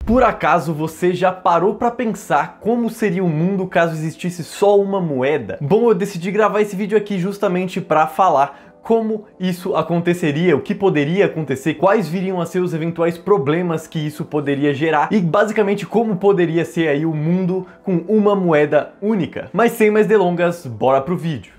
Por acaso você já parou para pensar como seria o mundo caso existisse só uma moeda? Bom, eu decidi gravar esse vídeo aqui justamente para falar como isso aconteceria, o que poderia acontecer, quais viriam a ser os eventuais problemas que isso poderia gerar e basicamente como poderia ser aí o mundo com uma moeda única. Mas sem mais delongas, bora pro vídeo.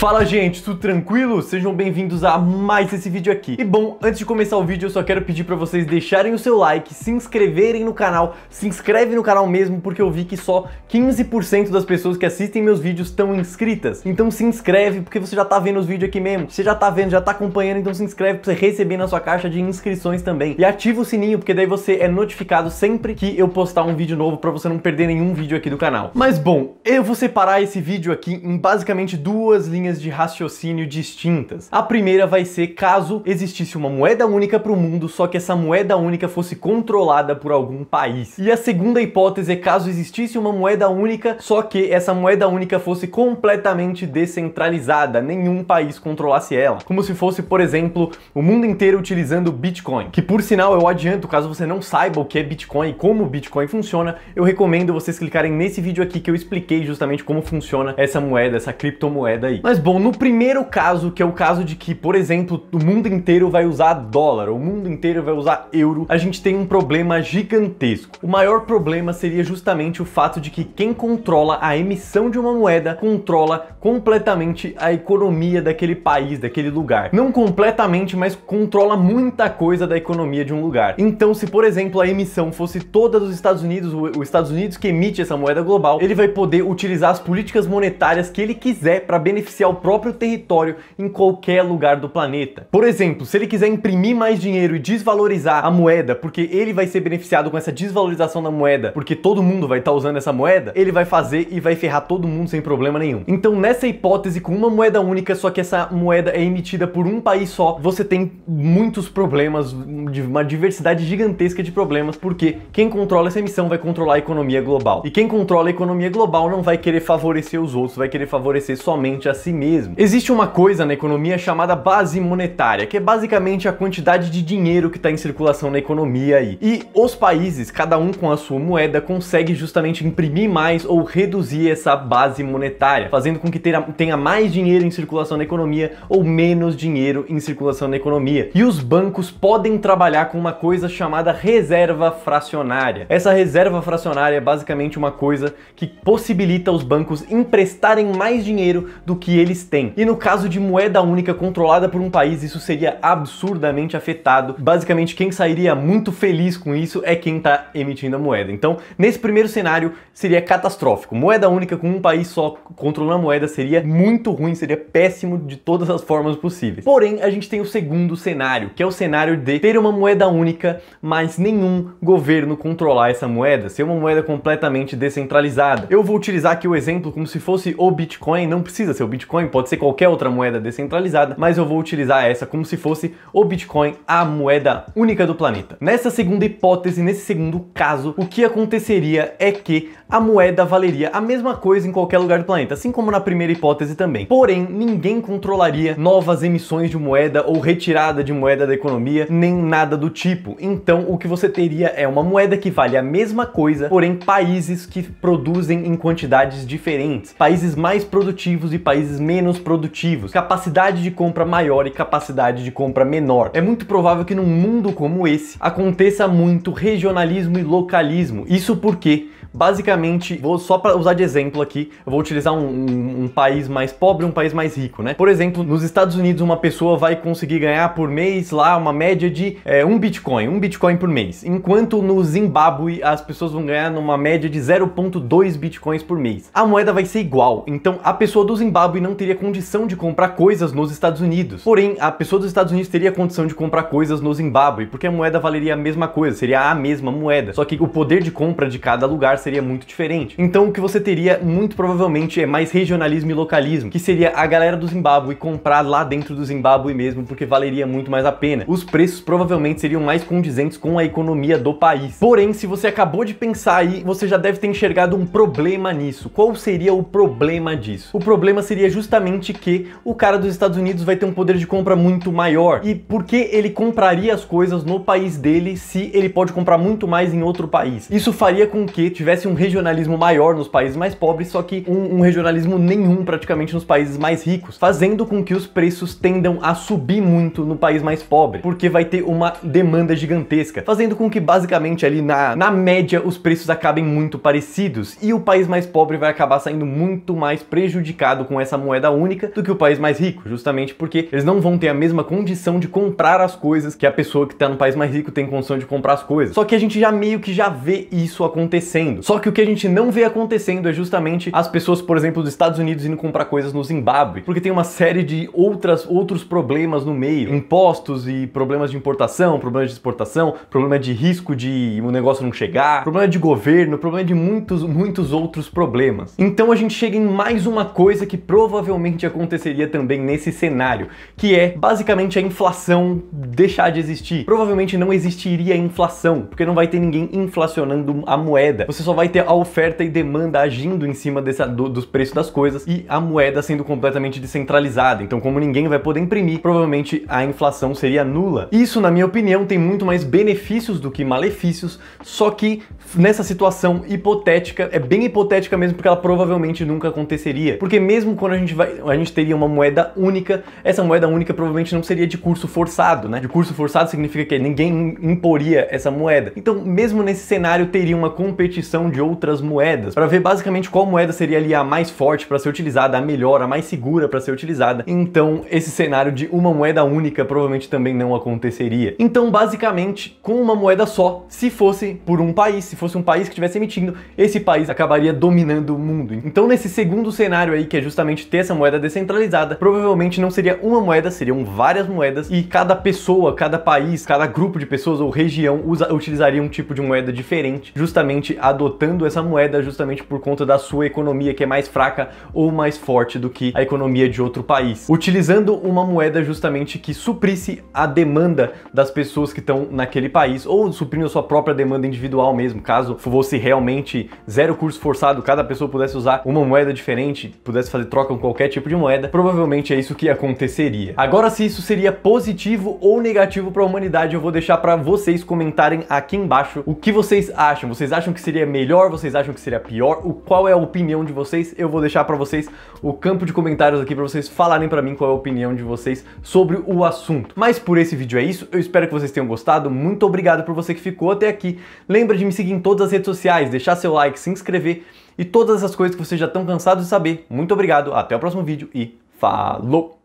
Fala gente, tudo tranquilo? Sejam bem-vindos a mais esse vídeo aqui. E bom, antes de começar o vídeo eu só quero pedir pra vocês deixarem o seu like, se inscreverem no canal, se inscreve no canal mesmo porque eu vi que só 15% das pessoas que assistem meus vídeos estão inscritas. Então se inscreve porque você já tá vendo os vídeos aqui mesmo, você já tá vendo, já tá acompanhando, então se inscreve pra você receber na sua caixa de inscrições também. E ativa o sininho porque daí você é notificado sempre que eu postar um vídeo novo pra você não perder nenhum vídeo aqui do canal. Mas bom, eu vou separar esse vídeo aqui em basicamente duas linhas de raciocínio distintas. A primeira vai ser caso existisse uma moeda única para o mundo, só que essa moeda única fosse controlada por algum país. E a segunda hipótese é caso existisse uma moeda única, só que essa moeda única fosse completamente descentralizada, nenhum país controlasse ela. Como se fosse, por exemplo, o mundo inteiro utilizando Bitcoin. Que por sinal eu adianto, caso você não saiba o que é Bitcoin e como o Bitcoin funciona, eu recomendo vocês clicarem nesse vídeo aqui que eu expliquei justamente como funciona essa moeda, essa criptomoeda aí. Mas bom, no primeiro caso, que é o caso de que, por exemplo, o mundo inteiro vai usar dólar, o mundo inteiro vai usar euro, a gente tem um problema gigantesco. O maior problema seria justamente o fato de que quem controla a emissão de uma moeda controla completamente a economia daquele país, daquele lugar. Não completamente, mas controla muita coisa da economia de um lugar. Então, se por exemplo a emissão fosse toda dos Estados Unidos, os Estados Unidos que emite essa moeda global, ele vai poder utilizar as políticas monetárias que ele quiser para beneficiar o próprio território em qualquer lugar do planeta. Por exemplo, se ele quiser imprimir mais dinheiro e desvalorizar a moeda, porque ele vai ser beneficiado com essa desvalorização da moeda, porque todo mundo vai estar usando essa moeda, ele vai fazer e vai ferrar todo mundo sem problema nenhum. Então, nessa hipótese, com uma moeda única, só que essa moeda é emitida por um país só, você tem muitos problemas, uma diversidade gigantesca de problemas, porque quem controla essa emissão vai controlar a economia global. E quem controla a economia global não vai querer favorecer os outros, vai querer favorecer somente a si mesmo. Existe uma coisa na economia chamada base monetária, que é basicamente a quantidade de dinheiro que está em circulação na economia aí. E os países, cada um com a sua moeda, consegue justamente imprimir mais ou reduzir essa base monetária, fazendo com que tenha mais dinheiro em circulação na economia ou menos dinheiro em circulação na economia. E os bancos podem trabalhar com uma coisa chamada reserva fracionária. Essa reserva fracionária é basicamente uma coisa que possibilita os bancos emprestarem mais dinheiro do que eles têm. E no caso de moeda única controlada por um país, isso seria absurdamente afetado. Basicamente, quem sairia muito feliz com isso é quem está emitindo a moeda. Então, nesse primeiro cenário, seria catastrófico. Moeda única com um país só controlando a moeda seria muito ruim, seria péssimo de todas as formas possíveis. Porém, a gente tem o segundo cenário, que é o cenário de ter uma moeda única, mas nenhum governo controlar essa moeda, ser uma moeda completamente descentralizada. Eu vou utilizar aqui o exemplo como se fosse o Bitcoin, não precisa ser o Bitcoin, pode ser qualquer outra moeda descentralizada, mas eu vou utilizar essa como se fosse o Bitcoin, a moeda única do planeta. Nessa segunda hipótese, nesse segundo caso, o que aconteceria é que a moeda valeria a mesma coisa em qualquer lugar do planeta, assim como na primeira hipótese também. Porém, ninguém controlaria novas emissões de moeda ou retirada de moeda da economia, nem nada do tipo. Então, o que você teria é uma moeda que vale a mesma coisa, porém países que produzem em quantidades diferentes, países mais produtivos e países menos produtivos, capacidade de compra maior e capacidade de compra menor. É muito provável que num mundo como esse aconteça muito regionalismo e localismo. Isso porque basicamente, vou só para usar de exemplo aqui, eu vou utilizar um país mais pobre e um país mais rico, né? Por exemplo, nos Estados Unidos uma pessoa vai conseguir ganhar por mês lá uma média de um Bitcoin por mês, enquanto no Zimbábue as pessoas vão ganhar numa média de 0,2 Bitcoins por mês. A moeda vai ser igual, então a pessoa do Zimbábue não teria condição de comprar coisas nos Estados Unidos, porém a pessoa dos Estados Unidos teria condição de comprar coisas no Zimbábue, porque a moeda valeria a mesma coisa, seria a mesma moeda, só que o poder de compra de cada lugar seria muito diferente. Então o que você teria muito provavelmente é mais regionalismo e localismo, que seria a galera do Zimbábue comprar lá dentro do Zimbábue mesmo, porque valeria muito mais a pena. Os preços provavelmente seriam mais condizentes com a economia do país. Porém, se você acabou de pensar aí, você já deve ter enxergado um problema nisso. Qual seria o problema disso? O problema seria justamente que o cara dos Estados Unidos vai ter um poder de compra muito maior. E por que ele compraria as coisas no país dele se ele pode comprar muito mais em outro país? Isso faria com que tivesse um regionalismo maior nos países mais pobres, só que um regionalismo nenhum praticamente nos países mais ricos, fazendo com que os preços tendam a subir muito no país mais pobre, porque vai ter uma demanda gigantesca, fazendo com que basicamente ali na média os preços acabem muito parecidos e o país mais pobre vai acabar saindo muito mais prejudicado com essa moeda única do que o país mais rico, justamente porque eles não vão ter a mesma condição de comprar as coisas que a pessoa que está no país mais rico tem condição de comprar as coisas. Só que a gente já meio que já vê isso acontecendo. Só que o que a gente não vê acontecendo é justamente as pessoas, por exemplo, dos Estados Unidos indo comprar coisas no Zimbábue, porque tem uma série de outros problemas no meio, impostos e problemas de importação, problemas de exportação, problema de risco de o negócio não chegar, problema de governo, problema de muitos outros problemas. Então a gente chega em mais uma coisa que provavelmente aconteceria também nesse cenário, que é basicamente a inflação deixar de existir. Provavelmente não existiria inflação, porque não vai ter ninguém inflacionando a moeda. Você só vai ter a oferta e demanda agindo em cima dos preços das coisas e a moeda sendo completamente descentralizada. Então, como ninguém vai poder imprimir, provavelmente a inflação seria nula. Isso, na minha opinião, tem muito mais benefícios do que malefícios, só que nessa situação hipotética, é bem hipotética mesmo, porque ela provavelmente nunca aconteceria. Porque mesmo quando a gente teria uma moeda única, essa moeda única provavelmente não seria de curso forçado, né? De curso forçado significa que ninguém imporia essa moeda. Então, mesmo nesse cenário, teria uma competição de outras moedas para ver basicamente qual moeda seria ali a mais forte para ser utilizada, a melhor, a mais segura para ser utilizada. Então, esse cenário de uma moeda única provavelmente também não aconteceria. Então, basicamente, com uma moeda só, se fosse por um país, se fosse um país que estivesse emitindo, esse país acabaria dominando o mundo. Então, nesse segundo cenário aí, que é justamente ter essa moeda descentralizada, provavelmente não seria uma moeda, seriam várias moedas e cada pessoa, cada país, cada grupo de pessoas ou região utilizaria um tipo de moeda diferente, justamente adotando essa moeda justamente por conta da sua economia, que é mais fraca ou mais forte do que a economia de outro país, utilizando uma moeda justamente que suprisse a demanda das pessoas que estão naquele país, ou suprindo a sua própria demanda individual mesmo, caso fosse realmente zero curso forçado, cada pessoa pudesse usar uma moeda diferente, pudesse fazer troca com qualquer tipo de moeda, provavelmente é isso que aconteceria. Agora, se isso seria positivo ou negativo para a humanidade, eu vou deixar para vocês comentarem aqui embaixo o que vocês acham. Vocês acham que seria melhor? Vocês acham que seria pior? Qual é a opinião de vocês? Eu vou deixar para vocês o campo de comentários aqui para vocês falarem para mim qual é a opinião de vocês sobre o assunto. Mas por esse vídeo é isso. Eu espero que vocês tenham gostado. Muito obrigado por você que ficou até aqui. Lembra de me seguir em todas as redes sociais, deixar seu like, se inscrever e todas as coisas que vocês já estão cansados de saber. Muito obrigado. Até o próximo vídeo e falou!